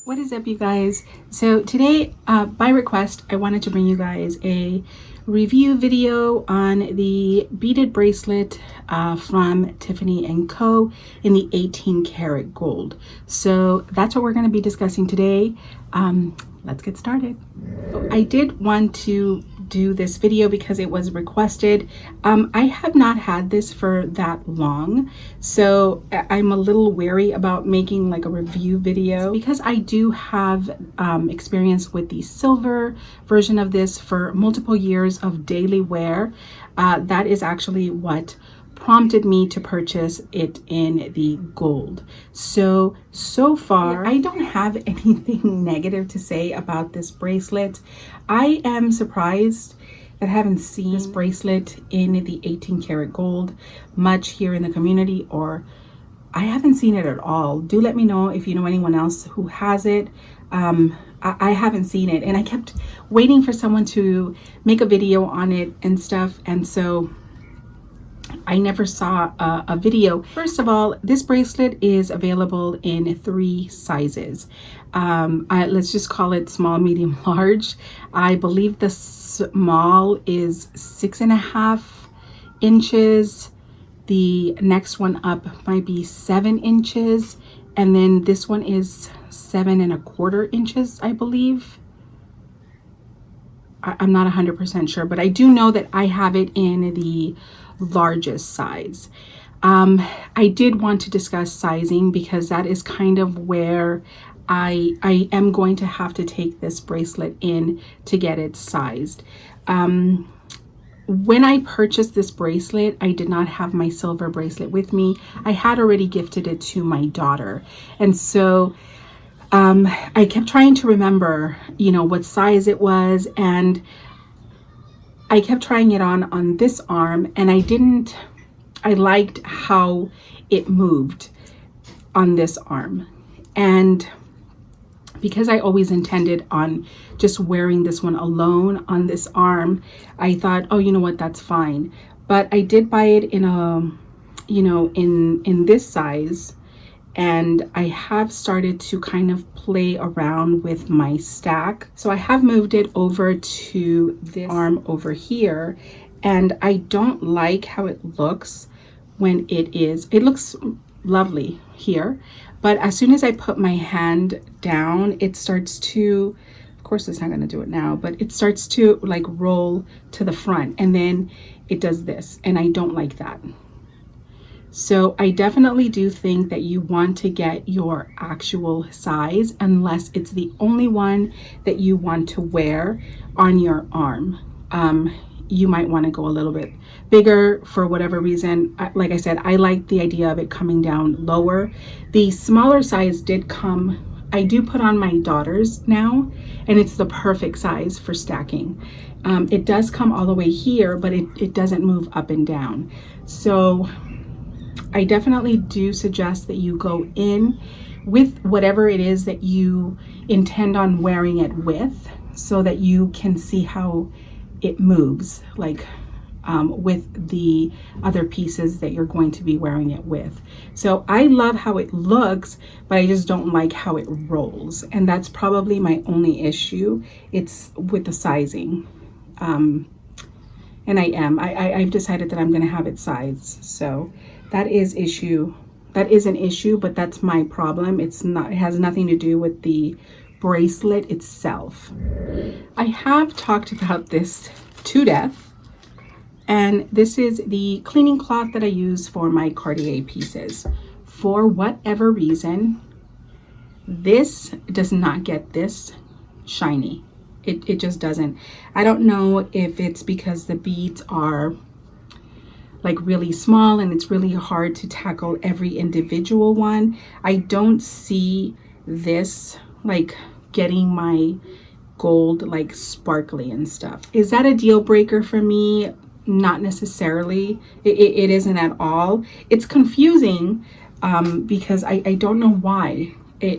What is up, you guys? So today, by request, I wanted to bring you guys a review video on the beaded bracelet from Tiffany & Co. in the 18 karat gold. So that's what we're going to be discussing today. Let's get started. I did want to do this video because it was requested. I have not had this for that long, so I'm a little wary about making like a review video because I do have experience with the silver version of this for multiple years of daily wear. That is actually what prompted me to purchase it in the gold. So far, I don't have anything negative to say about this bracelet. I am surprised that I haven't seen this bracelet in the 18 karat gold much here in the community, or I haven't seen it at all. Do let me know if you know anyone else who has it. I haven't seen it, and I kept waiting for someone to make a video on it and stuff, and so I never saw a video. First of all, this bracelet is available in 3 sizes. Let's just call it small, medium, large. I believe the small is 6.5 inches. The next one up might be 7 inches. And then this one is 7.25 inches, I believe. I'm not 100% sure, but I do know that I have it in the largest size. I did want to discuss sizing because that is kind of where I am going to have to take this bracelet in to get it sized. When I purchased this bracelet, I did not have my silver bracelet with me. I had already gifted it to my daughter, and so I kept trying to remember, what size it was, and I kept trying it on this arm, and I liked how it moved on this arm. And because I always intended on just wearing this one alone on this arm, I thought, oh, you know what, that's fine. But I did buy it in in this size, and I have started to kind of play around with my stack. So I have moved it over to this arm over here, and I don't like how it looks when it looks lovely here, but as soon as I put my hand down, it starts to, of course it's not going to do it now, but it starts to like roll to the front, and then it does this, and I don't like that. So I definitely do think that you want to get your actual size, unless it's the only one that you want to wear on your arm. You might want to go a little bit bigger for whatever reason. Like I said, I like the idea of it coming down lower. The smaller size did come, I do put on my daughter's now, and it's the perfect size for stacking. It does come all the way here, but it doesn't move up and down. So I definitely do suggest that you go in with whatever it is that you intend on wearing it with, so that you can see how it moves, like with the other pieces that you're going to be wearing it with. So I love how it looks, but I just don't like how it rolls, and that's probably my only issue. It's with the sizing. And I've decided that I'm going to have it sized. So that is an issue, but that's my problem. It has nothing to do with the bracelet itself. I have talked about this to death, and this is the cleaning cloth that I use for my Cartier pieces. For whatever reason, this does not get this shiny. It just doesn't. I don't know if it's because the beads are like really small and it's really hard to tackle every individual one. I don't see this like getting my gold like sparkly and stuff. Is that a deal breaker for me? Not necessarily. It isn't at all. It's confusing because I don't know why.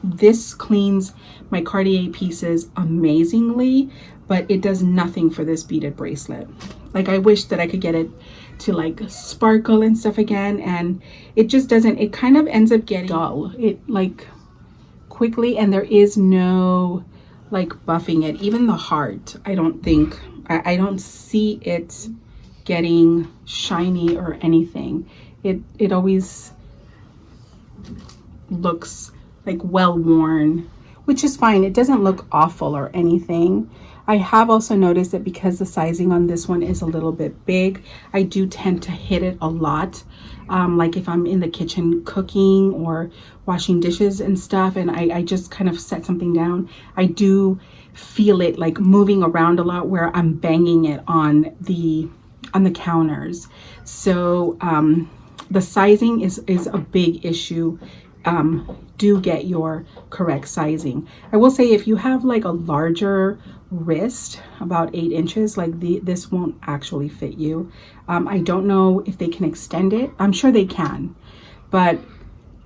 This cleans my Cartier pieces amazingly, but it does nothing for this beaded bracelet. Like, I wish that I could get it to like sparkle and stuff again, and it just doesn't. It kind of ends up getting dull. It like quickly, and there is no like buffing it. Even the heart, I don't think, I don't see it getting shiny or anything. It always looks like well worn, which is fine. It doesn't look awful or anything. I have also noticed that because the sizing on this one is a little bit big, I do tend to hit it a lot. Like if I'm in the kitchen cooking or washing dishes and stuff, and I just kind of set something down, I do feel it like moving around a lot where I'm banging it on the counters. So the sizing is a big issue. Do get your correct sizing. I will say if you have like a larger wrist, about 8 inches, like this won't actually fit you. I don't know if they can extend it. I'm sure they can, but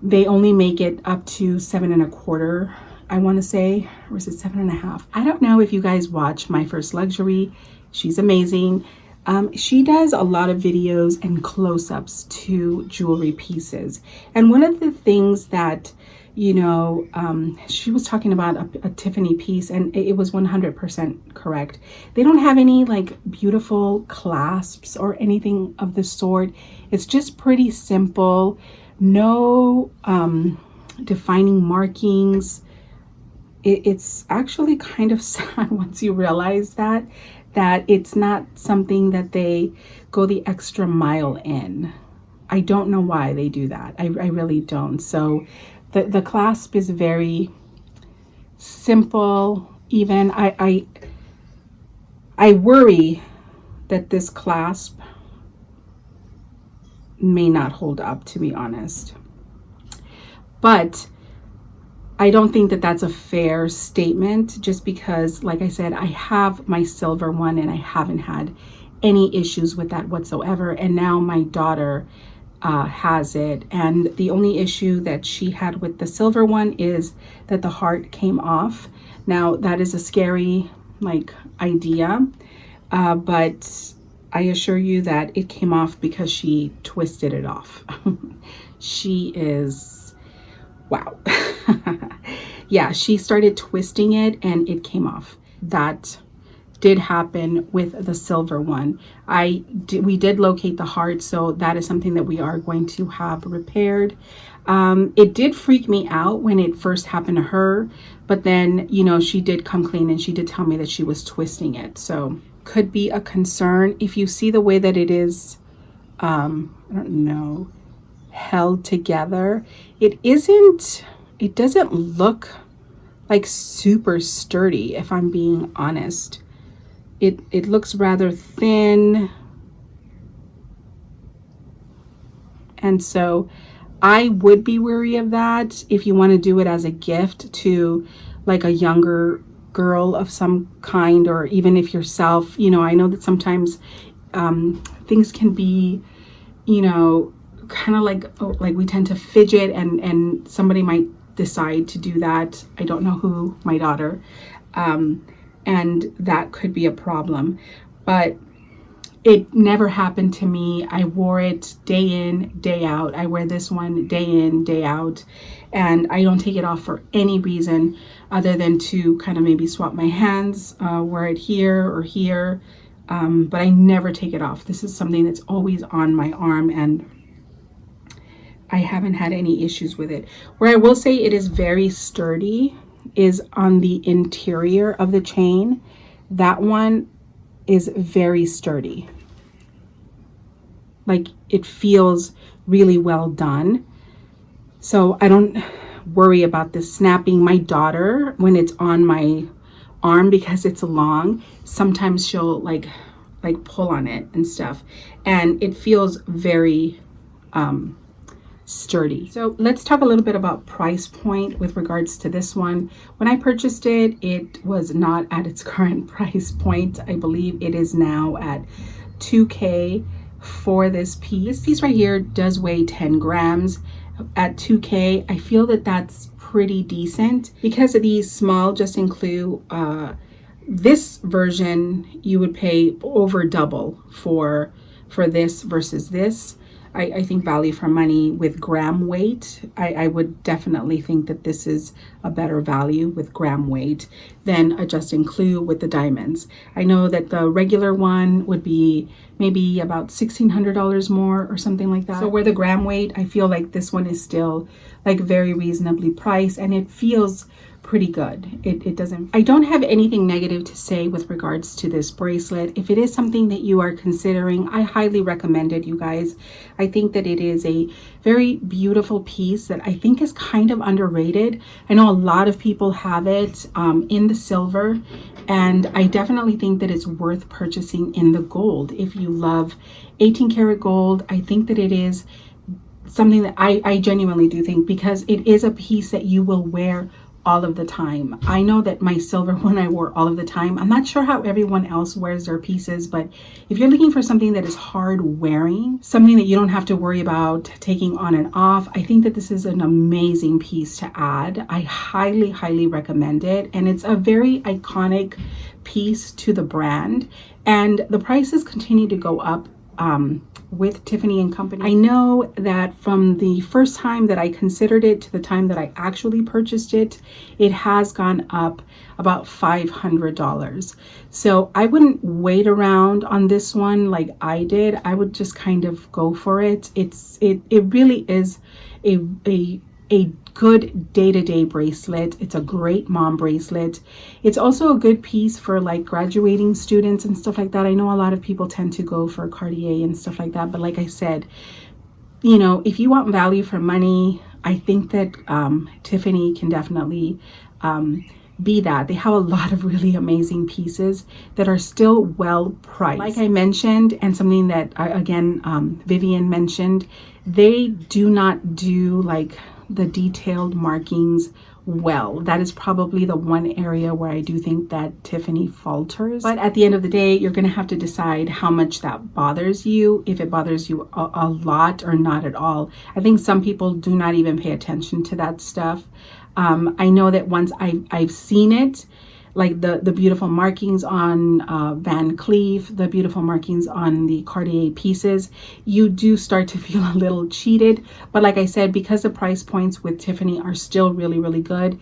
they only make it up to 7.25, I want to say, or is it 7.5? I don't know if you guys watch My First Luxury. She's amazing. She does a lot of videos and close-ups to jewelry pieces. And one of the things that, you know, she was talking about a Tiffany piece, and it was 100% correct. They don't have any like beautiful clasps or anything of the sort. It's just pretty simple. No defining markings. It's actually kind of sad once you realize that it's not something that they go the extra mile in. I don't know why they do that. I really don't. So the clasp is very simple. Even I worry that this clasp may not hold up, to be honest. But I don't think that that's a fair statement, just because, like I said, I have my silver one and I haven't had any issues with that whatsoever. And now my daughter has it. And the only issue that she had with the silver one is that the heart came off. Now that is a scary like idea, but I assure you that it came off because she twisted it off. She is, wow. Yeah, she started twisting it and it came off. That did happen with the silver one. We did locate the heart, so that is something that we are going to have repaired. It did freak me out when it first happened to her, but then, you know, she did come clean and she did tell me that she was twisting it. So could be a concern. If you see the way that it is, I don't know, held together, it doesn't look like super sturdy, if I'm being honest. It looks rather thin. And so I would be wary of that if you want to do it as a gift to like a younger girl of some kind, or even if yourself, you know, I know that sometimes things can be, you know, kind of like we tend to fidget, and somebody might decide to do that. I don't know who, my daughter, and that could be a problem, but it never happened to me. I wore it day in, day out. I wear this one day in, day out, and I don't take it off for any reason other than to kind of maybe swap my hands, wear it here or here, but I never take it off. This is something that's always on my arm, and I haven't had any issues with it. Where I will say it is very sturdy is on the interior of the chain. That one is very sturdy. Like, it feels really well done. So I don't worry about this snapping. My daughter, when it's on my arm, because it's long, sometimes she'll like pull on it and stuff, and it feels very sturdy. So let's talk a little bit about price point with regards to this one. When I purchased it, it was not at its current price point. I believe it is now at $2K for this piece. This piece right here does weigh 10 grams. At $2K, I feel that that's pretty decent. Because of these small just include this version, you would pay over double for this versus this. I think value for money with gram weight. I would definitely think that this is a better value with gram weight than a Justin Clue with the diamonds. I know that the regular one would be maybe about $1,600 more or something like that. So where the gram weight, I feel like this one is still like very reasonably priced, and it feels pretty good. It doesn't, I don't have anything negative to say with regards to this bracelet. If it is something that you are considering, I highly recommend it, you guys. I think that it is a very beautiful piece that I think is kind of underrated. I know a lot of people have it in the silver, and I definitely think that it's worth purchasing in the gold. If you love 18 karat gold, I think that it is something that I genuinely do think, because it is a piece that you will wear all of the time. I know that my silver one I wore all of the time. I'm not sure how everyone else wears their pieces, but if you're looking for something that is hard wearing, something that you don't have to worry about taking on and off, I think that this is an amazing piece to add. I highly, highly recommend it. And it's a very iconic piece to the brand. And the prices continue to go up with Tiffany and Company. I know that from the first time that I considered it to the time that I actually purchased it, it has gone up about $500. So I wouldn't wait around on this one like I did. I would just kind of go for it. It really is a good day-to-day bracelet. It's a great mom bracelet. It's also a good piece for like graduating students and stuff like that. I know a lot of people tend to go for Cartier and stuff like that, but like I said, you know, if you want value for money, I think that Tiffany can definitely be that. They have a lot of really amazing pieces that are still well priced. Like I mentioned, and something that again Vivian mentioned, they do not do like the detailed markings well. That is probably the one area where I do think that Tiffany falters. But at the end of the day, you're going to have to decide how much that bothers you, if it bothers you a lot or not at all. I think some people do not even pay attention to that stuff. I know that once I've seen it, like the beautiful markings on Van Cleef, the beautiful markings on the Cartier pieces, you do start to feel a little cheated. But like I said, because the price points with Tiffany are still really, really good,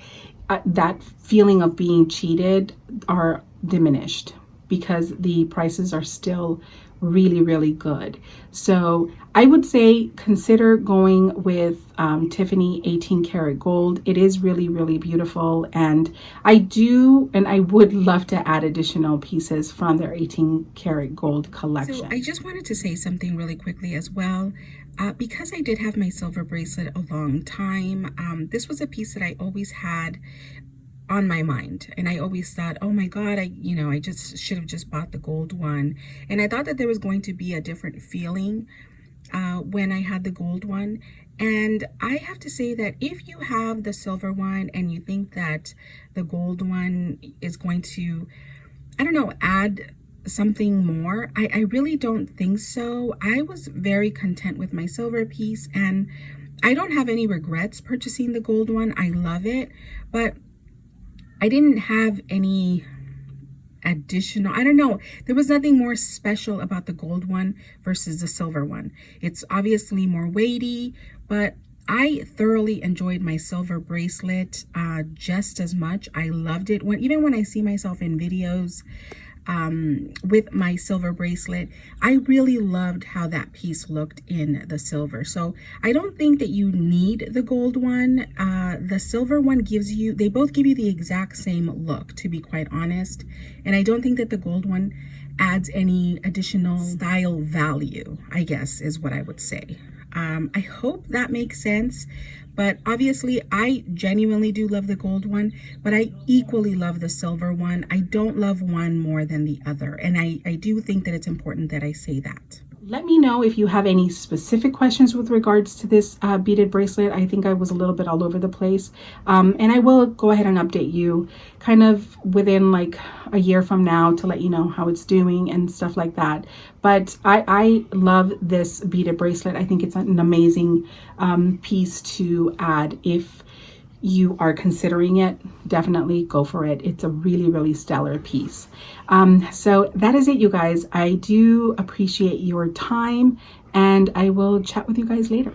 that feeling of being cheated are diminished because the prices are still really, really good. So I would say consider going with Tiffany 18 karat gold. It is really, really beautiful. And I would love to add additional pieces from their 18 karat gold collection. So I just wanted to say something really quickly as well. Because I did have my silver bracelet a long time, this was a piece that I always had on my mind, and I always thought, oh my god, I just should have just bought the gold one. And I thought that there was going to be a different feeling when I had the gold one. And I have to say that if you have the silver one and you think that the gold one is going to, I don't know, add something more, I really don't think so. I was very content with my silver piece, and I don't have any regrets purchasing the gold one. I love it, but I didn't have any additional, I don't know, there was nothing more special about the gold one versus the silver one. It's obviously more weighty, but I thoroughly enjoyed my silver bracelet just as much. I loved it. Even when I see myself in videos with my silver bracelet, I really loved how that piece looked in the silver. So I don't think that you need the gold one. The silver one they both give you the exact same look, to be quite honest. And I don't think that the gold one adds any additional style value, I guess is what I would say. I hope that makes sense. But obviously, I genuinely do love the gold one, but I equally love the silver one. I don't love one more than the other. And I do think that it's important that I say that. Let me know if you have any specific questions with regards to this beaded bracelet. I think I was a little bit all over the place. And I will go ahead and update you kind of within like a year from now to let you know how it's doing and stuff like that. But I love this beaded bracelet. I think it's an amazing piece to add if you are considering it, definitely go for it. It's a really stellar piece. So that is it, you guys. I do appreciate your time, and I will chat with you guys later.